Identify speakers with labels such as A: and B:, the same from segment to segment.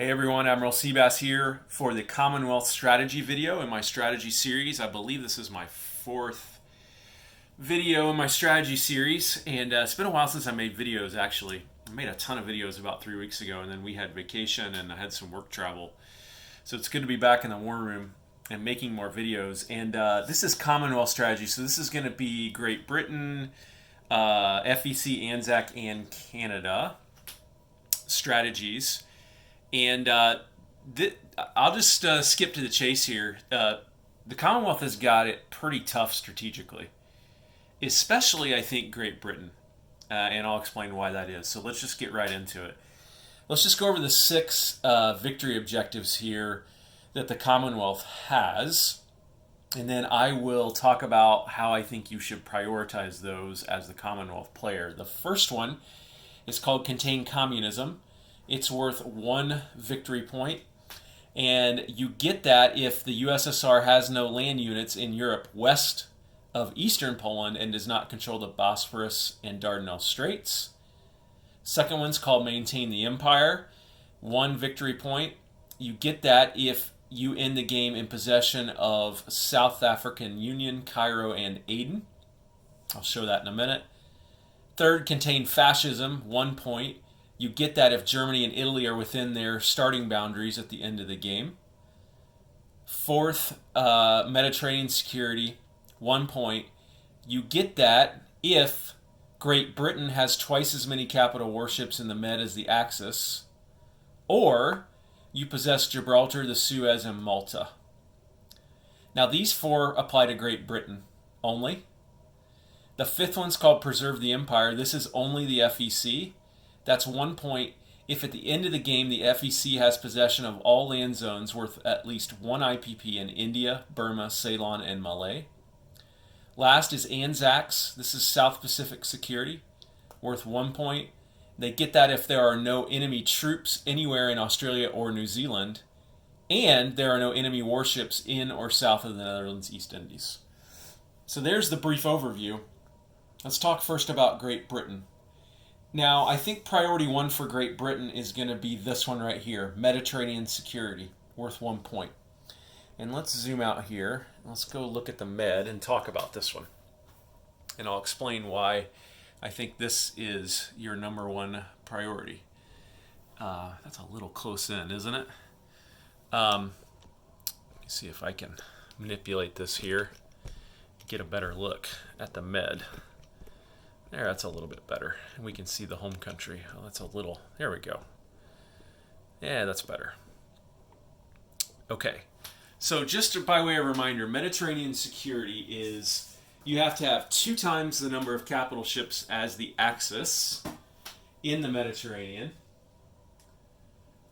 A: Hey everyone, Admiral Seabass here for the Commonwealth Strategy video in my strategy series. I believe this is my fourth video in my strategy series, and it's been a while since I made videos actually. I made a ton of videos about 3 weeks ago, and then we had vacation and I had some work travel. So it's good to be back in the war room and making more videos. And this is Commonwealth Strategy, so this is going to be Great Britain, FEC, Anzac, and Canada strategies. And I'll just skip to the chase here. The Commonwealth has got it pretty tough strategically, especially I think Great Britain. And I'll explain why that is. So let's just get right into it. Let's just go over the six victory objectives here that the Commonwealth has. And then I will talk about how I think you should prioritize those as the Commonwealth player. The first one is called Contain Communism. It's worth 1 victory point, and you get that if the USSR has no land units in Europe west of eastern Poland and does not control the Bosphorus and Dardanelles Straits. Second one's called Maintain the Empire, 1 victory point. You get that if you end the game in possession of South African Union, Cairo, and Aden. I'll show that in a minute. Third, Contain Fascism, 1 point. You get that if Germany and Italy are within their starting boundaries at the end of the game. Fourth, Mediterranean security, 1 point. You get that if Great Britain has twice as many capital warships in the Med as the Axis, or you possess Gibraltar, the Suez, and Malta. Now these 4 apply to Great Britain only. The fifth one's called Preserve the Empire. This is only the FEC. That's 1 point if at the end of the game the FEC has possession of all land zones worth at least 1 IPP in India, Burma, Ceylon, and Malay. Last is Anzacs. This is South Pacific security, worth 1 point. They get that if there are no enemy troops anywhere in Australia or New Zealand, and there are no enemy warships in or south of the Netherlands East Indies. So there's the brief overview. Let's talk first about Great Britain. Now, I think priority 1 for Great Britain is going to be this one right here, Mediterranean security, worth 1 point. And let's zoom out here. Let's go look at the Med and talk about this one. And I'll explain why I think this is your number 1 priority. That's a little close in, isn't it? Let me see if I can manipulate this here, get a better look at the Med. There, that's a little bit better. And we can see the home country. Oh, that's a little, there we go. Yeah, that's better. Okay, so just by way of reminder, Mediterranean security is you have to have 2 times the number of capital ships as the Axis in the Mediterranean,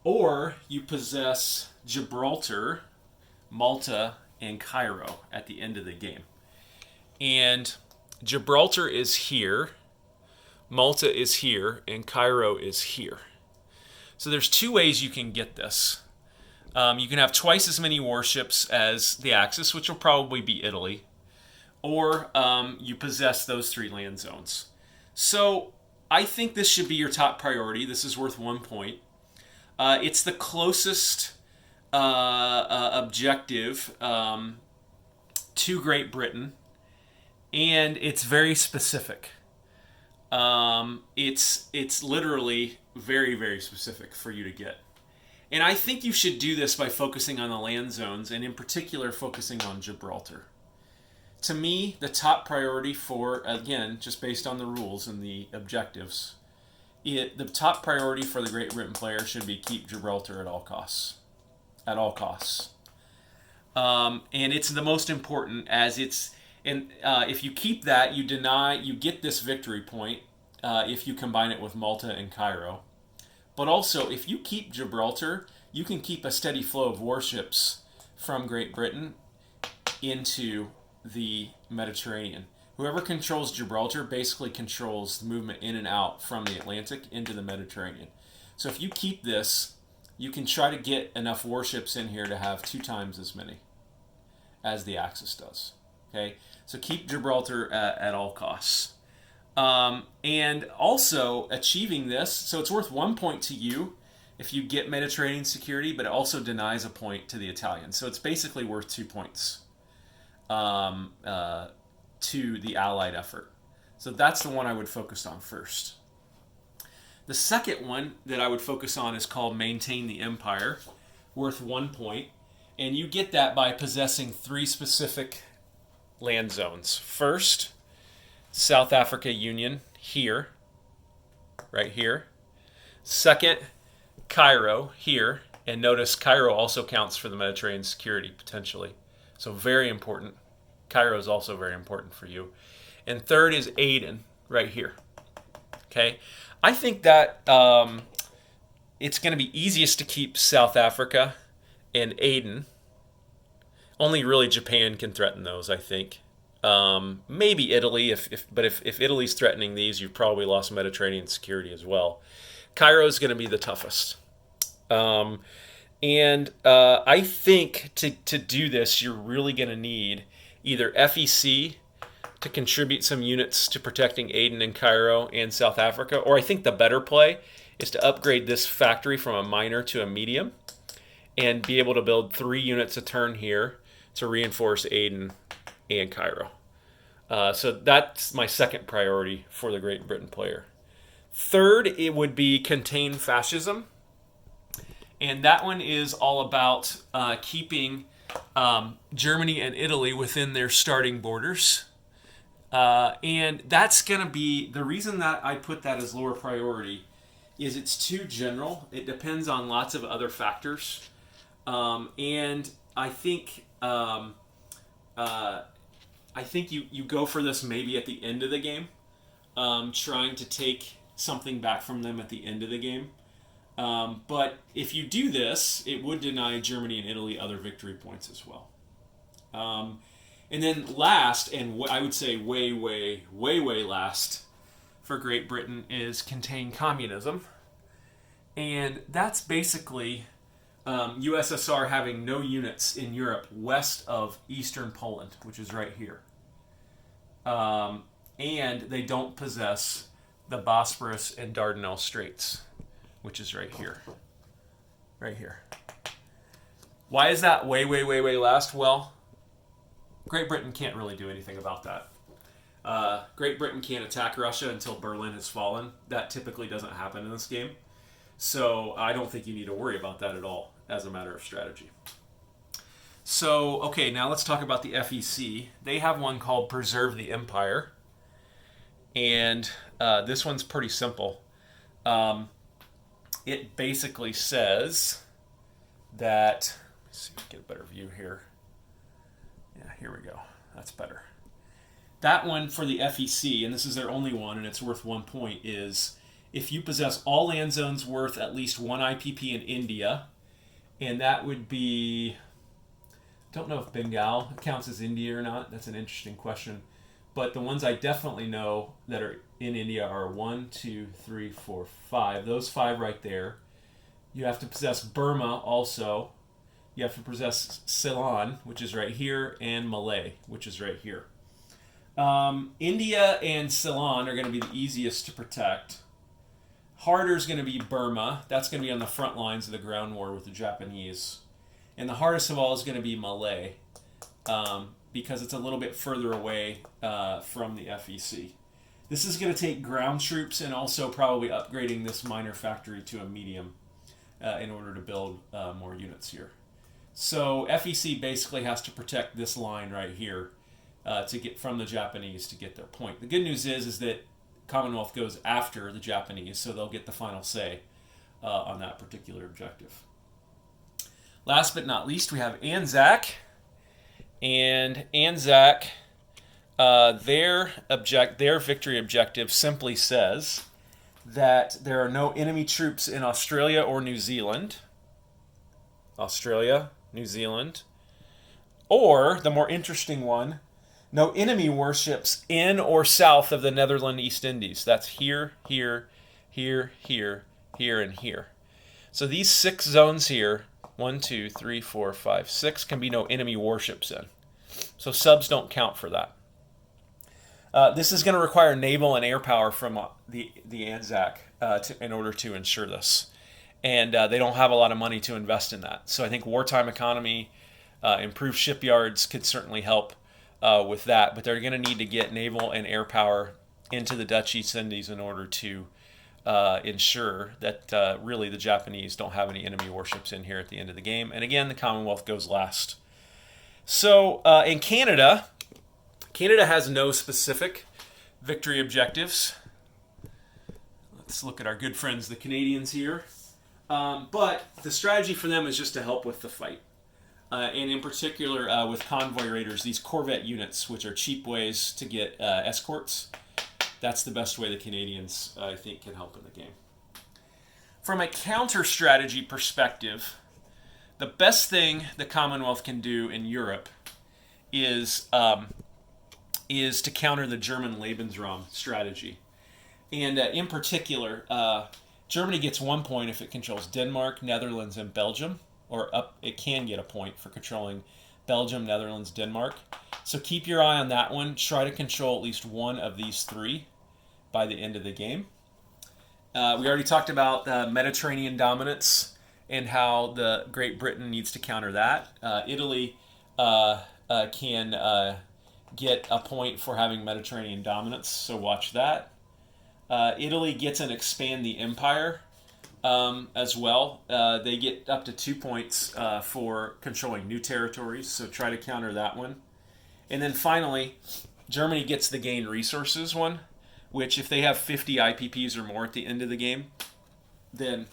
A: or you possess Gibraltar, Malta, and Cairo at the end of the game. And Gibraltar is here, Malta is here, and Cairo is here. So there's 2 ways you can get this. You can have twice as many warships as the Axis, which will probably be Italy, or you possess those 3 land zones. So I think this should be your top priority. This is worth 1 point. It's the closest objective to Great Britain, and it's very specific. It's literally very, very specific for you to get. And I think you should do this by focusing on the land zones, and in particular focusing on Gibraltar. To me, the top priority for, again, just based on the rules and the objectives, the top priority for the Great Britain player should be keep Gibraltar at all costs. At all costs. And it's the most important, as it's, and if you keep that, you get this victory point if you combine it with Malta and Cairo. But also, if you keep Gibraltar, you can keep a steady flow of warships from Great Britain into the Mediterranean. Whoever controls Gibraltar basically controls the movement in and out from the Atlantic into the Mediterranean. So if you keep this, you can try to get enough warships in here to have 2 times as many as the Axis does. Okay, so keep Gibraltar at all costs. And also achieving this, so it's worth 1 point to you if you get Mediterranean security, but it also denies a point to the Italians. So it's basically worth 2 points to the Allied effort. So that's the one I would focus on first. The second one that I would focus on is called Maintain the Empire, worth 1 point. And you get that by possessing 3 specific land zones. First, South Africa Union here, right here. Second, Cairo here. And notice Cairo also counts for the Mediterranean security potentially. So very important. Cairo is also very important for you. And third is Aden right here. Okay, I think that it's going to be easiest to keep South Africa and Aden. Only really Japan can threaten those, I think. Maybe Italy, but if Italy's threatening these, you've probably lost Mediterranean security as well. Cairo is going to be the toughest. I think to do this, you're really going to need either FEC to contribute some units to protecting Aden and Cairo and South Africa, or I think the better play is to upgrade this factory from a minor to a medium and be able to build 3 units a turn here to reinforce Aden and Cairo. So that's my second priority for the Great Britain player. Third, it would be contain fascism. And that one is all about keeping Germany and Italy within their starting borders. And that's going to be, the reason that I put that as lower priority is it's too general. It depends on lots of other factors. And I think you go for this maybe at the end of the game, trying to take something back from them at the end of the game. But if you do this, it would deny Germany and Italy other victory points as well. And then last, and I would say way last for Great Britain is contain communism. And that's basically USSR having no units in Europe west of eastern Poland, which is right here. And they don't possess the Bosporus and Dardanelles Straits, which is right here. Right here. Why is that way last? Well, Great Britain can't really do anything about that. Great Britain can't attack Russia until Berlin has fallen. That typically doesn't happen in this game. So I don't think you need to worry about that at all as a matter of strategy. So, okay, now let's talk about the FEC. They have one called Preserve the Empire. And this one's pretty simple. It basically says that, let's see if we can get a better view here. Yeah, here we go. That's better. That one for the FEC, and this is their only one, and it's worth 1 point, is if you possess all land zones worth at least 1 IPP in India, and that would be, I don't know if Bengal counts as India or not. That's an interesting question. But the ones I definitely know that are in India are 1, 2, 3, 4, 5. Those 5 right there. You have to possess Burma also. You have to possess Ceylon, which is right here, and Malay, which is right here. India and Ceylon are going to be the easiest to protect. Harder is going to be Burma. That's going to be on the front lines of the ground war with the Japanese. And the hardest of all is going to be Malay, because it's a little bit further away from the FEC. This is going to take ground troops and also probably upgrading this minor factory to a medium in order to build more units here. So FEC basically has to protect this line right here to get from the Japanese to get their point. The good news is that Commonwealth goes after the Japanese, so they'll get the final say on that particular objective. Last but not least, we have Anzac. And Anzac, their victory objective simply says that there are no enemy troops in Australia or New Zealand. Australia, New Zealand. Or, the more interesting one, no enemy warships in or south of the Netherlands East Indies. That's here, here, here, here, here, and here. So these 6 zones here, 1, 2, 3, 4, 5, 6, can be no enemy warships in. So subs don't count for that. This is going to require naval and air power from the Anzac in order to ensure this. and they don't have a lot of money to invest in that. So I think wartime economy, improved shipyards could certainly help with that, but they're going to need to get naval and air power into the Dutch East Indies in order to ensure that really the Japanese don't have any enemy warships in here at the end of the game. And again, the Commonwealth goes last. So in Canada, Canada has no specific victory objectives. Let's look at our good friends, the Canadians here. But the strategy for them is just to help with the fight. And in particular with convoy raiders, these corvette units, which are cheap ways to get escorts. That's the best way the Canadians, I think, can help in the game. From a counter strategy perspective, the best thing the Commonwealth can do in Europe is to counter the German Lebensraum strategy. And in particular, Germany gets 1 point if it controls Denmark, Netherlands, and Belgium. It can get a point for controlling Belgium, Netherlands, Denmark. So keep your eye on that one. Try to control at least one of these three by the end of the game. We already talked about Mediterranean dominance and how the Great Britain needs to counter that. Italy can get a point for having Mediterranean dominance, so watch that. Italy gets an expand the empire as well. They get up to 2 points for controlling new territories, so try to counter that one. And then finally, Germany gets the gain resources one, which if they have 50 IPPs or more at the end of the game, then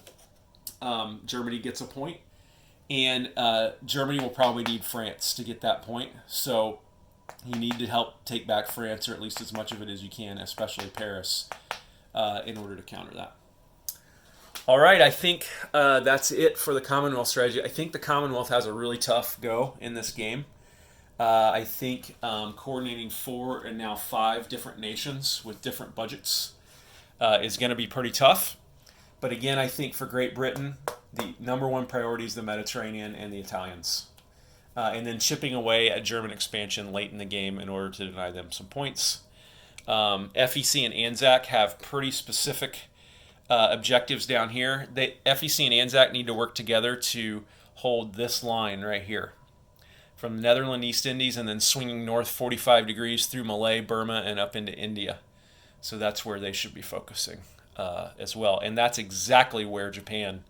A: Germany gets a point. And Germany will probably need France to get that point. So you need to help take back France, or at least as much of it as you can, especially Paris, in order to counter that. All right, I think that's it for the Commonwealth strategy. I think the Commonwealth has a really tough go in this game. I think coordinating 4 and now 5 different nations with different budgets is going to be pretty tough. But again, I think for Great Britain, the number one priority is the Mediterranean and the Italians. And then chipping away at German expansion late in the game in order to deny them some points. FEC and Anzac have pretty specific objectives down here. FEC and Anzac need to work together to hold this line right here, from the Netherlands East Indies and then swinging north 45 degrees through Malay, Burma, and up into India. So that's where they should be focusing as well. And that's exactly where Japan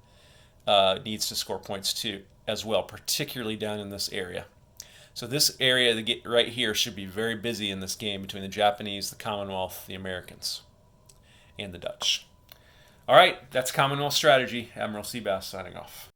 A: needs to score points too as well, particularly down in this area. So this area right here should be very busy in this game between the Japanese, the Commonwealth, the Americans, and the Dutch. All right, that's Commonwealth Strategy. Admiral Seabass signing off.